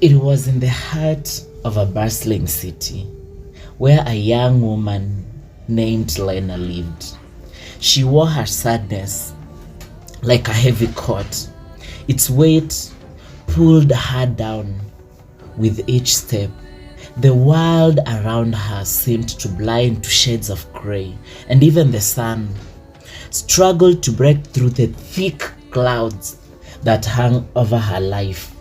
It was in the heart of a bustling city where a young woman named Lena lived. She wore her sadness like a heavy coat. Its weight pulled her down with each step. The world around her seemed to blind to shades of grey, and even the sun struggled to break through the thick clouds that hung over her life.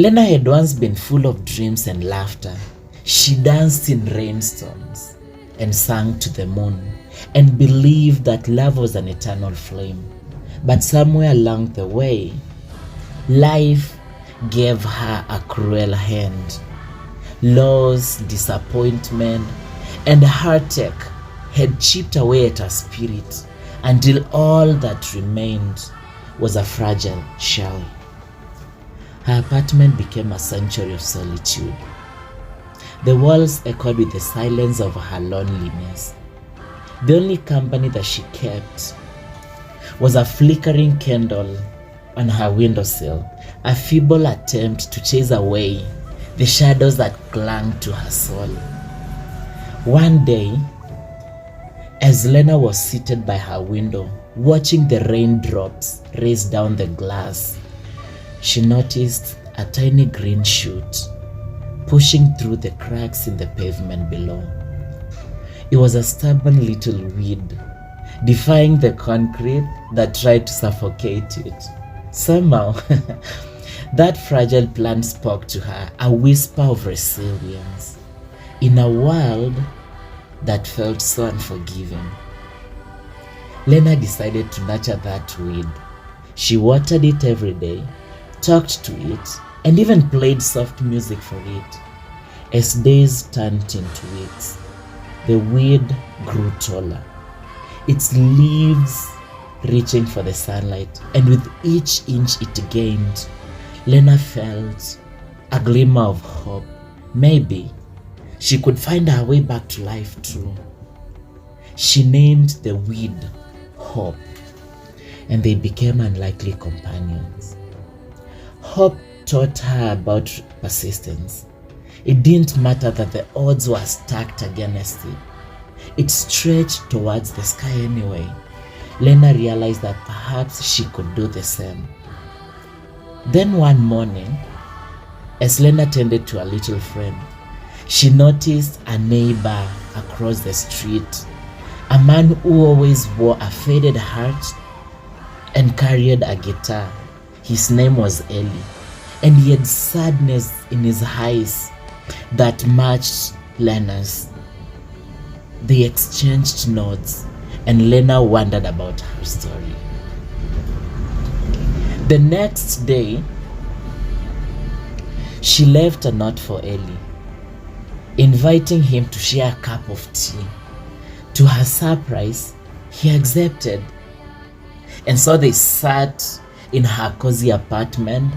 Lena had once been full of dreams and laughter. She danced in rainstorms and sang to the moon and believed that love was an eternal flame. But somewhere along the way, life gave her a cruel hand. Loss, disappointment, and heartache had chipped away at her spirit until all that remained was a fragile shell. Her apartment became a sanctuary of solitude. The walls echoed with the silence of her loneliness. The only company that she kept was a flickering candle on her windowsill, a feeble attempt to chase away the shadows that clung to her soul. One day, as Lena was seated by her window, watching the raindrops race down the glass, she noticed a tiny green shoot pushing through the cracks in the pavement below. It was a stubborn little weed, defying the concrete that tried to suffocate it. Somehow, that fragile plant spoke to her, a whisper of resilience in a world that felt so unforgiving. Lena decided to nurture that weed. She watered it every day, talked to it, and even played soft music for it. As days turned into weeks, the weed grew taller, its leaves reaching for the sunlight, and with each inch it gained, Lena felt a glimmer of hope. Maybe she could find her way back to life too. She named the weed Hope, and they became unlikely companions. Hope taught her about persistence. It didn't matter that the odds were stacked against it. It stretched towards the sky anyway. Lena realized that perhaps she could do the same. Then one morning, as Lena tended to a little friend, she noticed a neighbor across the street, a man who always wore a faded hat and carried a guitar. His name was Eli, and he had sadness in his eyes that matched Lena's. They exchanged nods, and Lena wondered about her story. The next day, she left a note for Eli, inviting him to share a cup of tea. To her surprise, he accepted. And so they sat in her cozy apartment,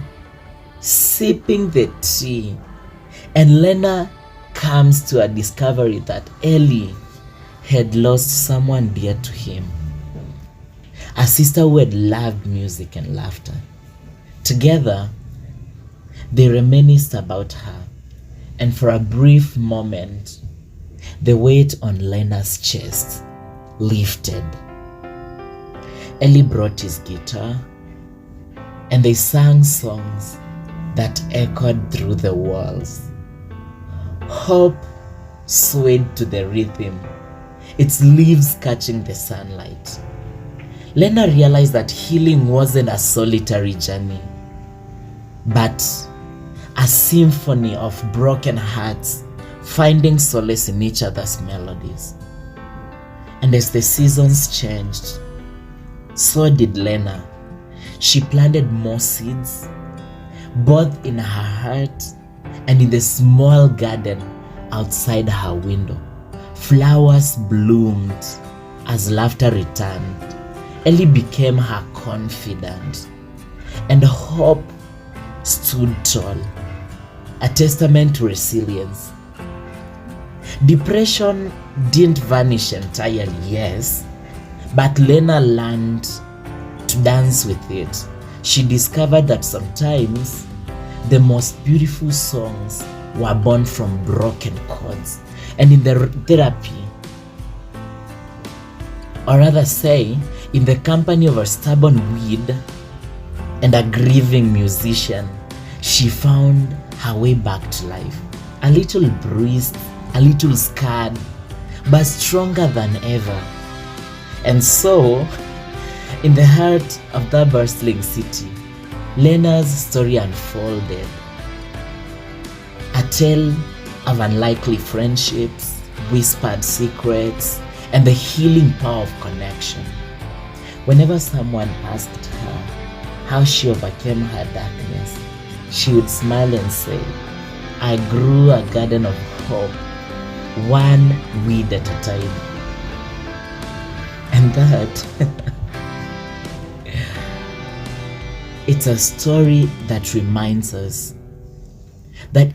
sipping the tea. And Lena comes to a discovery that Eli had lost someone dear to him, a sister who had loved music and laughter. Together, they reminisced about her, and for a brief moment, the weight on Lena's chest lifted. Eli brought his guitar, and they sang songs that echoed through the walls. Hope swayed to the rhythm, its leaves catching the sunlight. Lena realized that healing wasn't a solitary journey, but a symphony of broken hearts finding solace in each other's melodies. And as the seasons changed, so did Lena. She planted more seeds, both in her heart and in the small garden outside her window. Flowers bloomed as laughter returned. Eli became her confidant, and hope stood tall, a testament to resilience. Depression didn't vanish entirely, yes, but Lena learned to dance with it, she discovered that sometimes the most beautiful songs were born from broken chords. And in the therapy, or rather say, in the company of a stubborn weed and a grieving musician, she found her way back to life. A little bruised, a little scarred, but stronger than ever. And so, in the heart of that bustling city, Lena's story unfolded. A tale of unlikely friendships, whispered secrets, and the healing power of connection. Whenever someone asked her how she overcame her darkness, she would smile and say, "I grew a garden of hope, one weed at a time." And that it's a story that reminds us that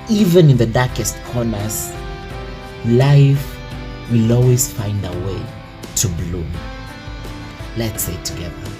even in the darkest corners, life will always find a way to bloom. Let's say it together.